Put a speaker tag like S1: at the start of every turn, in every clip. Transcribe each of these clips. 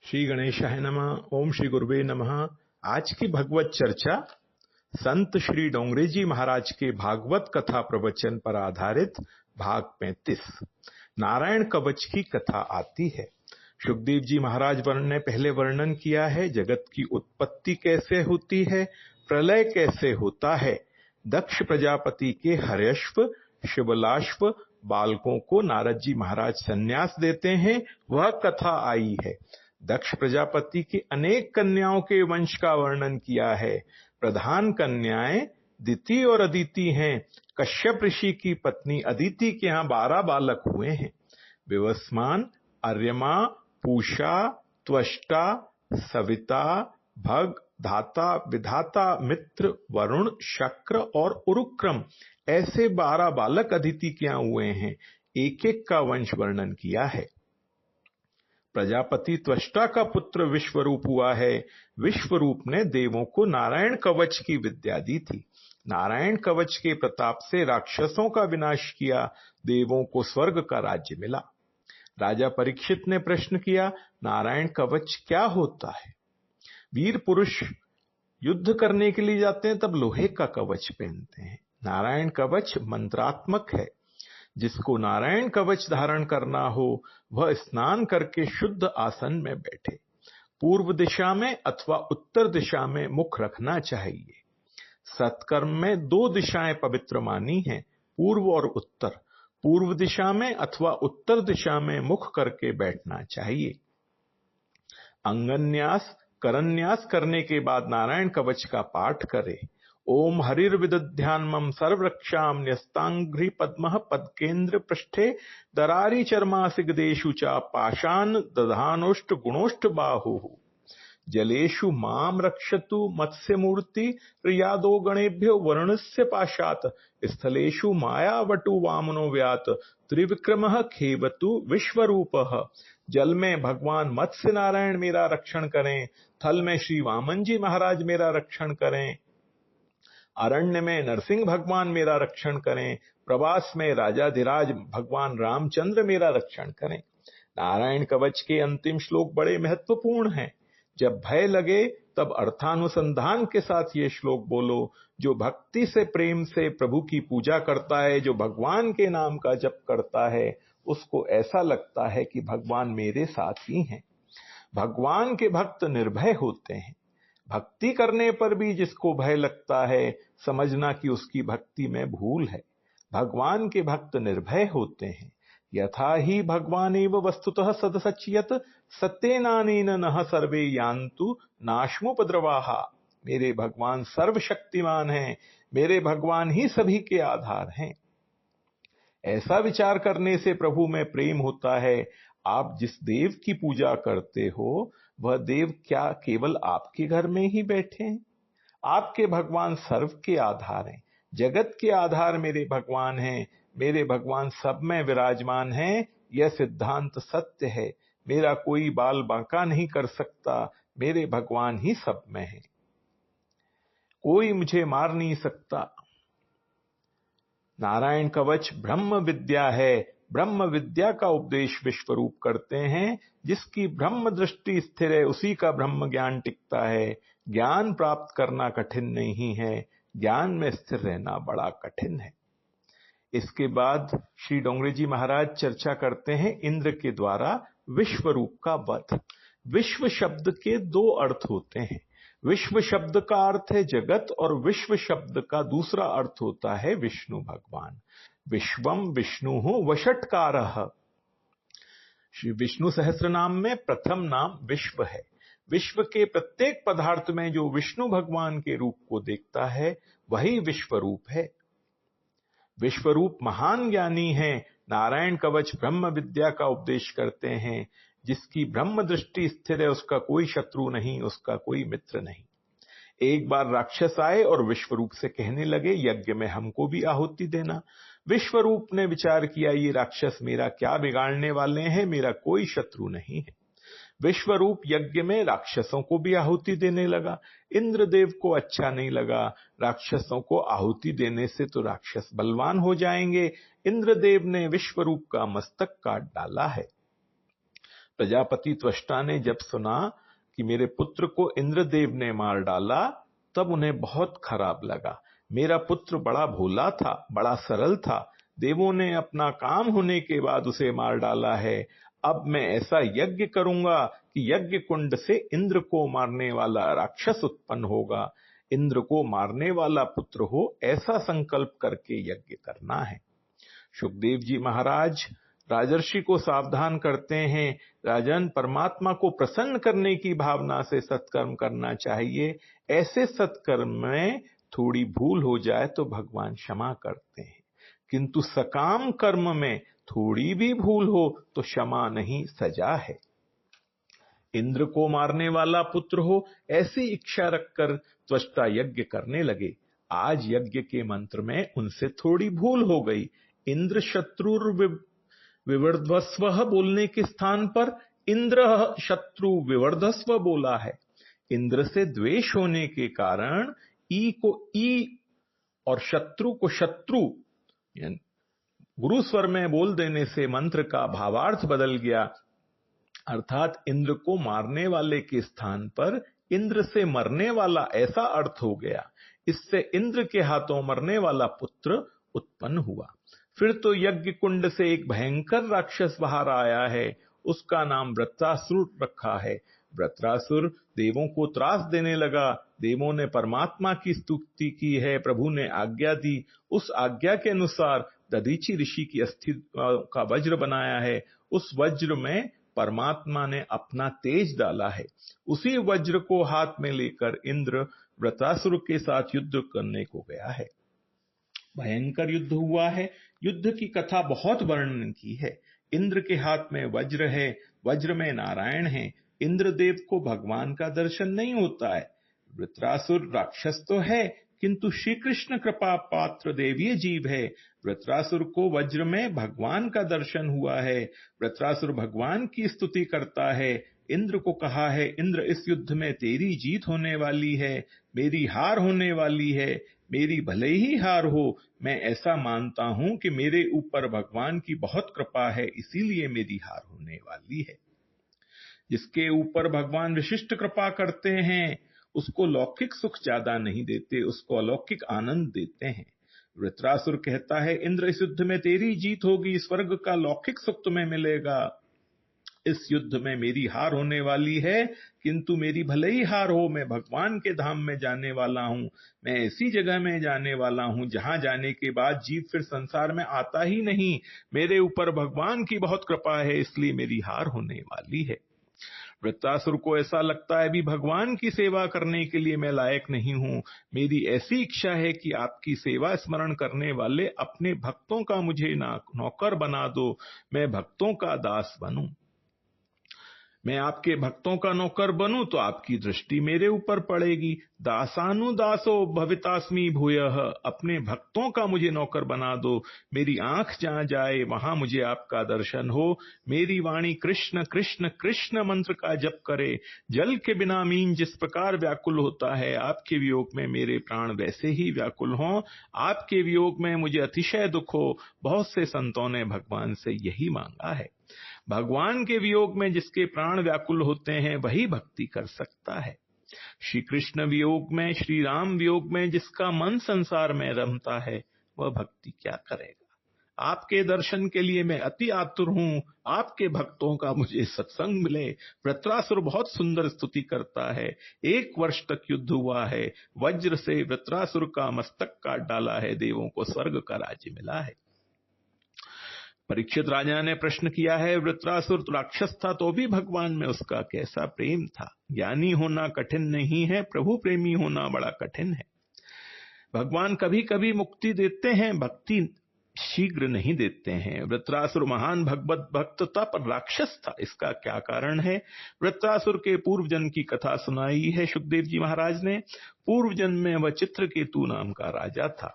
S1: श्री गणेशाय नमः। ओम श्री गुरुवे नमः। आज की भगवत चर्चा संत श्री डोंगरे जी महाराज के भागवत कथा प्रवचन पर आधारित भाग 35 नारायण कवच की कथा आती है। सुखदेव जी महाराज ने पहले वर्णन किया है जगत की उत्पत्ति कैसे होती है, प्रलय कैसे होता है, दक्ष प्रजापति के हर्यश्व शिवलाश्व बालकों को नारद जी महाराज संन्यास देते हैं, वह कथा आई है। दक्ष प्रजापति की अनेक कन्याओं के वंश का वर्णन किया है। प्रधान कन्याएं दिति और अदिति हैं। कश्यप ऋषि की पत्नी अदिति के यहाँ 12 बालक हुए हैं। विवस्वान, अर्यमा, पूषा, त्वष्टा, सविता, भग, धाता, विधाता, मित्र, वरुण, शक्र और उरुक्रम ऐसे 12 बालक अदिति के यहाँ हुए हैं। एक एक का वंश वर्णन किया है। प्रजापति त्वष्टा का पुत्र विश्वरूप हुआ है। विश्वरूप ने देवों को नारायण कवच की विद्या दी थी। नारायण कवच के प्रताप से राक्षसों का विनाश किया, देवों को स्वर्ग का राज्य मिला। राजा परीक्षित ने प्रश्न किया, नारायण कवच क्या होता है? वीर पुरुष युद्ध करने के लिए जाते हैं तब लोहे का कवच पहनते हैं। नारायण कवच मंत्रात्मक है। जिसको नारायण कवच धारण करना हो वह स्नान करके शुद्ध आसन में बैठे। पूर्व दिशा में अथवा उत्तर दिशा में मुख रखना चाहिए। सत्कर्म में 2 दिशाएं पवित्र मानी हैं, पूर्व और उत्तर। पूर्व दिशा में अथवा उत्तर दिशा में मुख करके बैठना चाहिए। अंगन्यास करन्यास करने के बाद नारायण कवच का पाठ करें। ओम हरिर्विदध्यान्मं सर्वरक्षां न्यस्तांघ्रि पद्मः पदकेन्द्र पृष्ठे दरारी चर्मासिगदेषु च पाशान दधानोष्ट गुणोष्ट बाहुः जलेषु माम रक्षतु मत्स्यमूर्ति प्रियादो गणेभ्यो वरुणस्य पाशात् स्थलेषु मायावटु वामनो व्यात त्रिविक्रमः खेवतु विश्वरूपः। जल में भगवान मत्स्य नारायण मेरा रक्षण करें, थल में श्री वामन जी महाराज मेरा रक्षण करें, अरण्य में नरसिंह भगवान मेरा रक्षण करें, प्रवास में राजाधिराज भगवान रामचंद्र मेरा रक्षण करें। नारायण कवच के अंतिम श्लोक बड़े महत्वपूर्ण हैं। जब भय लगे तब अर्थानुसंधान के साथ ये श्लोक बोलो। जो भक्ति से प्रेम से प्रभु की पूजा करता है, जो भगवान के नाम का जप करता है, उसको ऐसा लगता है कि भगवान मेरे साथ ही हैं। भगवान के भक्त निर्भय होते हैं। भक्ति करने पर भी जिसको भय लगता है, समझना कि उसकी भक्ति में भूल है। भगवान के भक्त निर्भय होते हैं। यथा ही भगवानेव वस्तुतः सदसच्यत सत्येनानेन नः सर्वे यान्तु नाशमुपद्रवाः। मेरे भगवान सर्वशक्तिमान हैं। मेरे भगवान ही सभी के आधार हैं। ऐसा विचार करने से प्रभु में प्रेम होता है। आप जिस देव की पूजा करते हो वह देव क्या केवल आपके घर में ही बैठे हैं? आपके भगवान सर्व के आधार हैं। जगत के आधार मेरे भगवान हैं। मेरे भगवान सब में विराजमान हैं। यह सिद्धांत सत्य है। मेरा कोई बाल बांका नहीं कर सकता। मेरे भगवान ही सब में है। कोई मुझे मार नहीं सकता। नारायण कवच ब्रह्म विद्या है। ब्रह्म विद्या का उपदेश विश्वरूप करते हैं। जिसकी ब्रह्म दृष्टि स्थिर है उसी का ब्रह्म ज्ञान टिकता है। ज्ञान प्राप्त करना कठिन नहीं है, ज्ञान में स्थिर रहना बड़ा कठिन है। इसके बाद श्री डोंगरे जी महाराज चर्चा करते हैं इंद्र के द्वारा विश्वरूप का वध। विश्व शब्द के 2 अर्थ होते हैं। विश्व शब्द का अर्थ है जगत और विश्व शब्द का दूसरा अर्थ होता है विष्णु भगवान। विश्वम विष्णु वषट्कारः। श्री विष्णु सहस्त्र नाम में प्रथम नाम विश्व है। विश्व के प्रत्येक पदार्थ में जो विष्णु भगवान के रूप को देखता है वही विश्वरूप है। विश्वरूप महान ज्ञानी है। नारायण कवच ब्रह्म विद्या का उपदेश करते हैं। जिसकी ब्रह्म दृष्टि स्थिर है उसका कोई शत्रु नहीं, उसका कोई मित्र नहीं। एक बार राक्षस आए और विश्वरूप से कहने लगे, यज्ञ में हमको भी आहुति देना। विश्वरूप ने विचार किया, ये राक्षस मेरा क्या बिगाड़ने वाले हैं, मेरा कोई शत्रु नहीं है। विश्वरूप यज्ञ में राक्षसों को भी आहुति देने लगा। इंद्रदेव को अच्छा नहीं लगा। राक्षसों को आहुति देने से तो राक्षस बलवान हो जाएंगे। इंद्रदेव ने विश्वरूप का मस्तक काट डाला है। प्रजापति त्वष्टा ने जब सुना कि मेरे पुत्र को इंद्रदेव ने मार डाला, तब उन्हें बहुत खराब लगा। मेरा पुत्र बड़ा भोला था, बड़ा सरल था, देवों ने अपना काम होने के बाद उसे मार डाला है। अब मैं ऐसा यज्ञ करूंगा कि यज्ञ कुंड से इंद्र को मारने वाला राक्षस उत्पन्न होगा। इंद्र को मारने वाला पुत्र हो, ऐसा संकल्प करके यज्ञ करना है। शुकदेव जी महाराज राजर्षि को सावधान करते हैं, राजन, परमात्मा को प्रसन्न करने की भावना से सत्कर्म करना चाहिए। ऐसे सत्कर्म में थोड़ी भूल हो जाए तो भगवान क्षमा करते हैं, किंतु सकाम कर्म में थोड़ी भी भूल हो तो क्षमा नहीं, सजा है। इंद्र को मारने वाला पुत्र हो, ऐसी इच्छा रखकर त्वष्टा यज्ञ करने लगे। आज यज्ञ के मंत्र में उनसे थोड़ी भूल हो गई। इंद्र शत्रुर विवर्धस्व बोलने के स्थान पर इंद्र शत्रु विवर्धस्व बोला है। इंद्र से द्वेष होने के कारण ई को ई और शत्रु को शत्रु गुरु स्वर में बोल देने से मंत्र का भावार्थ बदल गया, अर्थात इंद्र को मारने वाले के स्थान पर इंद्र से मरने वाला, ऐसा अर्थ हो गया। इससे इंद्र के हाथों मरने वाला पुत्र उत्पन्न हुआ। फिर तो यज्ञ कुंड से एक भयंकर राक्षस बाहर आया है, उसका नाम वृत्रासुर रखा है। वृत्रासुर देवों को त्रास देने लगा। देवों ने परमात्मा की स्तुति की है, प्रभु ने आज्ञा दी, उस आज्ञा के अनुसार दधीचि ऋषि की अस्थि का वज्र बनाया है। उस वज्र में परमात्मा ने अपना तेज डाला है। उसी वज्र को हाथ में लेकर इंद्र वृत्रासुर के साथ युद्ध करने को गया है। भयंकर युद्ध हुआ है। युद्ध की कथा बहुत वर्णन की है। इंद्र के हाथ में वज्र है, वज्र में नारायण है। इंद्रदेव को भगवान का दर्शन नहीं होता है। वृत्रासुर राक्षस तो है, किंतु श्री कृष्ण कृपा पात्र देवीय जीव है। वृत्रासुर को वज्र में भगवान का दर्शन हुआ है। वृत्रासुर भगवान की स्तुति करता है। इंद्र को कहा है, इंद्र इस युद्ध में तेरी जीत होने वाली है, मेरी हार होने वाली है। मेरी भले ही हार हो, मैं ऐसा मानता हूं कि मेरे ऊपर भगवान की बहुत कृपा है, इसीलिए मेरी हार होने वाली है। जिसके ऊपर भगवान विशिष्ट कृपा करते हैं, उसको लौकिक सुख ज्यादा नहीं देते, उसको अलौकिक आनंद देते हैं। वृत्रासुर कहता है, इंद्र इस युद्ध में तेरी जीत होगी, स्वर्ग का लौकिक सुख तुम्हें मिलेगा। इस युद्ध में मेरी हार होने वाली है, किंतु मेरी भले ही हार हो, मैं भगवान के धाम में जाने वाला हूं। मैं ऐसी जगह में जाने वाला हूं जहां जाने के बाद जीव फिर संसार में आता ही नहीं। मेरे ऊपर भगवान की बहुत कृपा है, इसलिए मेरी हार होने वाली है। वृत्रासुर को ऐसा लगता है, भी भगवान की सेवा करने के लिए मैं लायक नहीं हूं। मेरी ऐसी इच्छा है कि आपकी सेवा स्मरण करने वाले अपने भक्तों का मुझे नौकर बना दो, मैं भक्तों का दास बनूं। मैं आपके भक्तों का नौकर बनूं तो आपकी दृष्टि मेरे ऊपर पड़ेगी। दासानुदासो भवितास्मि भूयः, अपने भक्तों का मुझे नौकर बना दो। मेरी आंख जहां जाए वहां मुझे आपका दर्शन हो। मेरी वाणी कृष्ण कृष्ण कृष्ण मंत्र का जप करे। जल के बिना मीन जिस प्रकार व्याकुल होता है, आपके वियोग में मेरे प्राण वैसे ही व्याकुल हों। आपके वियोग में मुझे अतिशय दुख हो। बहुत से संतों ने भगवान से यही मांगा है। भगवान के वियोग में जिसके प्राण व्याकुल होते हैं, वही भक्ति कर सकता है। श्री कृष्ण वियोग में, श्री राम वियोग में जिसका मन संसार में रमता है, वह भक्ति क्या करेगा। आपके दर्शन के लिए मैं अति आतुर हूं। आपके भक्तों का मुझे सत्संग मिले। वृत्रासुर बहुत सुंदर स्तुति करता है। 1 वर्ष तक युद्ध हुआ है। वज्र से वृत्रासुर का मस्तक काट डाला है। देवों को स्वर्ग का राज्य मिला है। परीक्षित राजा ने प्रश्न किया है, वृत्रासुर राक्षस था तो भी भगवान में उसका कैसा प्रेम था। ज्ञानी होना कठिन नहीं है, प्रभु प्रेमी होना बड़ा कठिन है। भगवान कभी कभी मुक्ति देते हैं, भक्ति शीघ्र नहीं देते हैं। वृत्रासुर महान भगवत भक्त था पर राक्षस था, इसका क्या कारण है। वृत्रासुर के पूर्व जन्म की कथा सुनाई है शुकदेव जी महाराज ने। पूर्व जन्म में वह चित्रकेतु नाम का राजा था।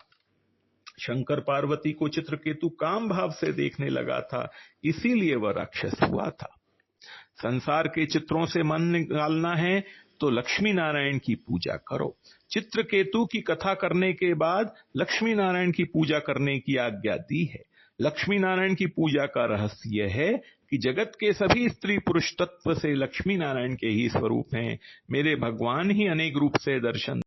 S1: शंकर पार्वती को चित्रकेतु काम भाव से देखने लगा था, इसीलिए वह राक्षस हुआ था। संसार के चित्रों से मन निकालना है तो लक्ष्मी नारायण की पूजा करो। चित्रकेतु की कथा करने के बाद लक्ष्मी नारायण की पूजा करने की आज्ञा दी है। लक्ष्मी नारायण की पूजा का रहस्य यह है कि जगत के सभी स्त्री पुरुष तत्व से लक्ष्मी नारायण के ही स्वरूप हैं। मेरे भगवान ही अनेक रूप से दर्शन